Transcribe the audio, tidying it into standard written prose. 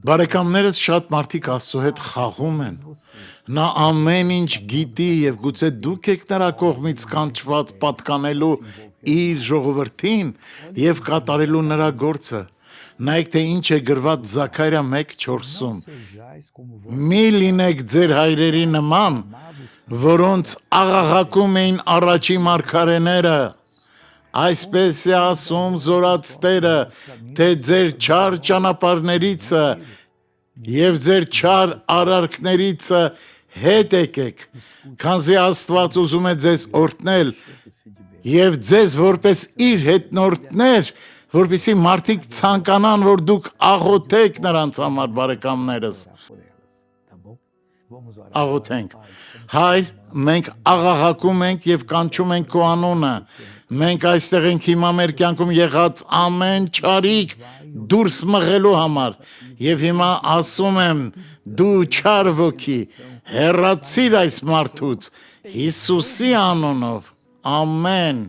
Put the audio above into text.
Բարեկամներս շատ մարդիկ Աստծո հետ խաղում են։ Նա ամեն ինչ գիտի եւ գուցե դուք եք նրա կողմից կանչված պատկանելու իր ժողովրդին եւ կատարելու նրա գործը։ Նայեք, թե ինչ է գրված Զաքարիա 1:4-ում. Մի լինեք ձեր հայրերի նման, որոնց աղաղակում էին առաջի մարգարեները, այսպես է ասում Զորաց Տերը, թե ձեր չար ճանապարհներիցը եւ ձեր չար արարքներիցը հետ եկեք, քանզի Աստված ուզում է ձեզ օրհնել եւ ձեզ որպես իր հետնորդներ, որպեսզի մարդիկ ցանկանան, որ դուք աղոթեք նրանց համար, բարեկամներս։ Աղոթենք։ Հայր, մենք աղաղակում ենք եւ կանչում ենք քո անունը։ Մենք այստեղ ենք հիմա մեր կյանքում եղած ամեն չարիք դուրս մղելու համար եւ հիմա ասում եմ դու չար ոգի հեռացիր այս մարդուց Հիսուսի անունով ամեն